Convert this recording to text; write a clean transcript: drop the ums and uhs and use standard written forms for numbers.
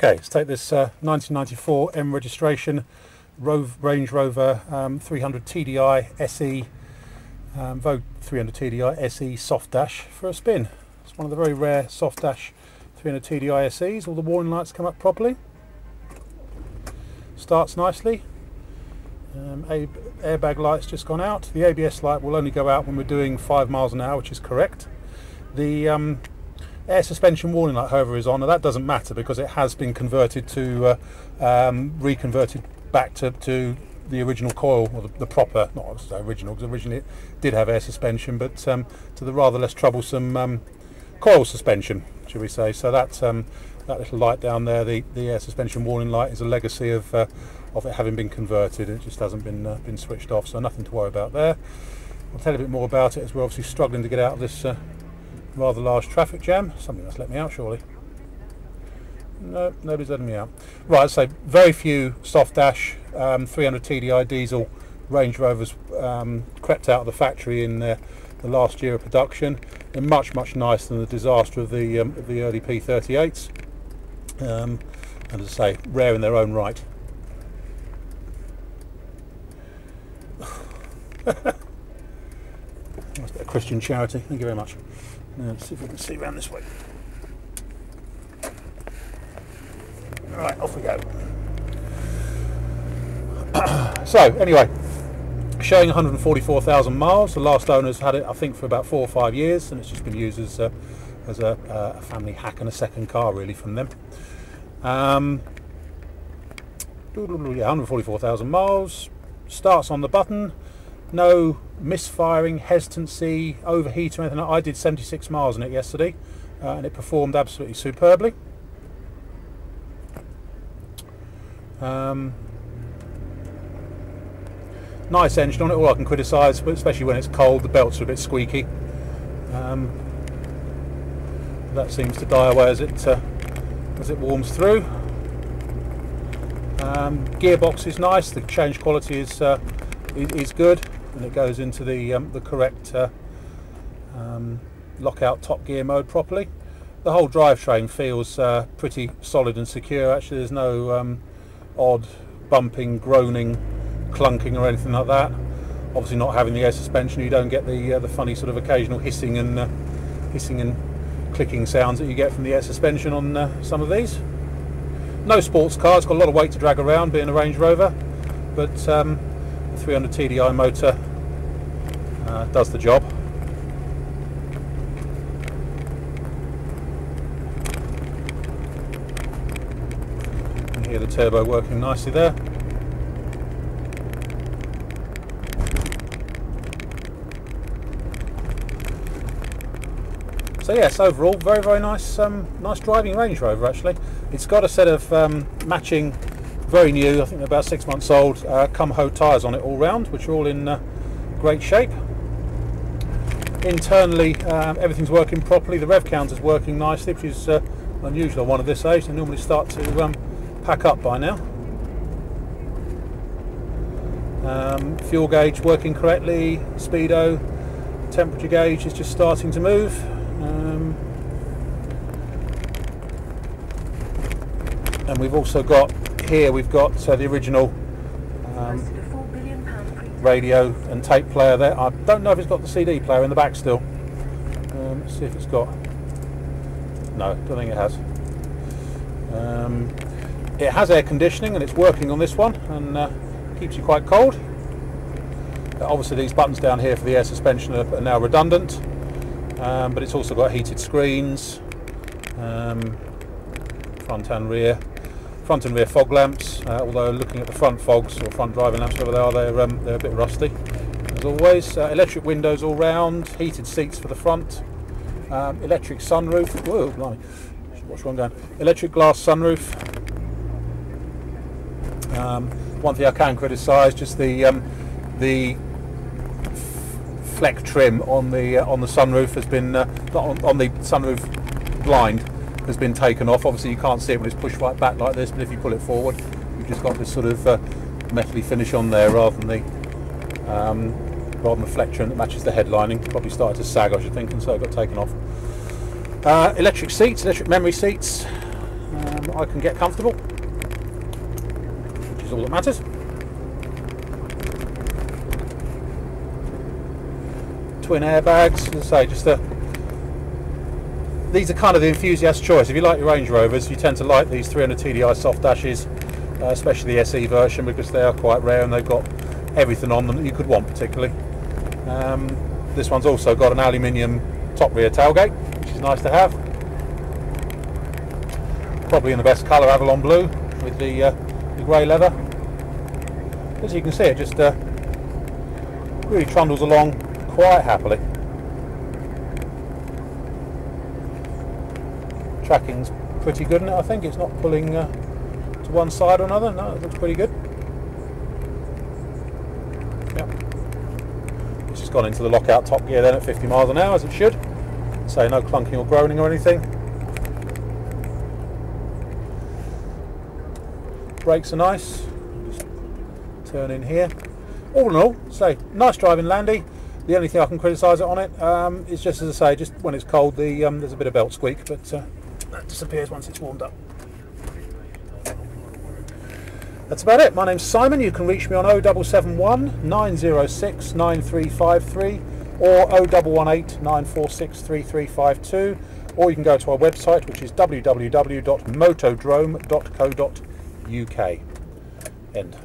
Okay, let's take this 1994 M registration Range Rover 300 TDI SE, Vogue 300 TDI SE softdash for a spin. It's one of the very rare softdash 300 TDI SEs. All the warning lights come up properly. Starts nicely. Airbag light's just gone out. The ABS light will only go out when we're doing 5 miles an hour, which is correct. The air suspension warning light, however, is on. Now that doesn't matter because it has been converted to reconverted back to the original coil, or the proper, not original, because originally it did have air suspension, but to the rather less troublesome coil suspension, should we say. So that little light down there, the air suspension warning light, is a legacy of it having been converted. It just hasn't been switched off, so nothing to worry about there. I'll tell you a bit more about it as we're obviously struggling to get out of this rather large traffic jam. Something that's let me out, surely. No, nobody's letting me out. Right, so very few softdash 300 TDI diesel Range Rovers crept out of the factory in the last year of production. They're much nicer than the disaster of the early P38s, and as I say, rare in their own right. That's a bit of Christian charity. Thank you very much. Now, let's see if we can see around this way. Right, off we go. So anyway, showing 144,000 miles. The last owners had it, I think, for about 4 or 5 years, and it's just been used as a family hack and a second car, really, from them. Yeah, 144,000 miles. Starts on the button. No misfiring, hesitancy, overheat or anything. I did 76 miles on it yesterday, and it performed absolutely superbly. Nice engine on it. All I can criticise, but especially when it's cold, the belts are a bit squeaky. That seems to die away as it warms through. Gearbox is nice. The change quality is good, and it goes into the correct lockout top gear mode properly. The whole drivetrain feels pretty solid and secure. Actually, there's no odd bumping, groaning, clunking or anything like that. Obviously, not having the air suspension, you don't get the funny sort of occasional hissing and clicking sounds that you get from the air suspension on some of these. No sports car. It's got a lot of weight to drag around, being a Range Rover, but the 300 TDI motor does the job. You hear the turbo working nicely there. So yes, overall, very nice, nice driving Range Rover. Actually, it's got a set of matching, very new, I think they're about 6 months old, come-ho tyres on it all round, which are all in great shape. Internally, everything's working properly. The rev counter's working nicely, which is unusual on one of this age. They normally start to pack up by now. Fuel gauge working correctly. Speedo, temperature gauge is just starting to move. And we've also got here, we've got the original radio and tape player there. I don't know if it's got the CD player in the back still. Let's see if it's got. No, don't think it has. It has air conditioning and it's working on this one, and keeps you quite cold. Obviously these buttons down here for the air suspension are now redundant, but it's also got heated screens, front and rear fog lamps, although looking at the front fogs, or front driving lamps, whatever they are, they're a bit rusty as always. Electric windows all round, heated seats for the front, electric sunroof. Whoa, blimey, watch where I'm going. Electric glass sunroof. One thing I can criticise, just the fleck trim on the sunroof has been on the sunroof blind has been taken off. Obviously you can't see it when it's pushed right back like this, but if you pull it forward, you've just got this sort of metally finish on there rather than the fleck trim that matches the headlining. Probably started to sag, I should think, and so it got taken off. Electric seats, electric memory seats, I can get comfortable, which is all that matters. Twin airbags, as I say, just these are kind of the enthusiast choice. If you like your Range Rovers, you tend to like these 300 TDI soft dashes, especially the SE version, because they are quite rare and they've got everything on them that you could want particularly. This one's also got an aluminium top rear tailgate, which is nice to have. Probably in the best colour, Avalon blue, with the grey leather. As you can see, it just really trundles along quite happily. Tracking's pretty good in it, I think. It's not pulling to one side or another. No, it looks pretty good. Yep. It's just gone into the lockout top gear then at 50 miles an hour, as it should. So no clunking or groaning or anything. Brakes are nice. Just turn in here. All in all, say nice driving Landy. The only thing I can criticise it on it is just, as I say, just when it's cold, there's a bit of belt squeak, but that disappears once it's warmed up. That's about it. My name's Simon. You can reach me on 0771 906 9353 or 0118 946 3352, or you can go to our website, which is www.motodrome.co.uk. End.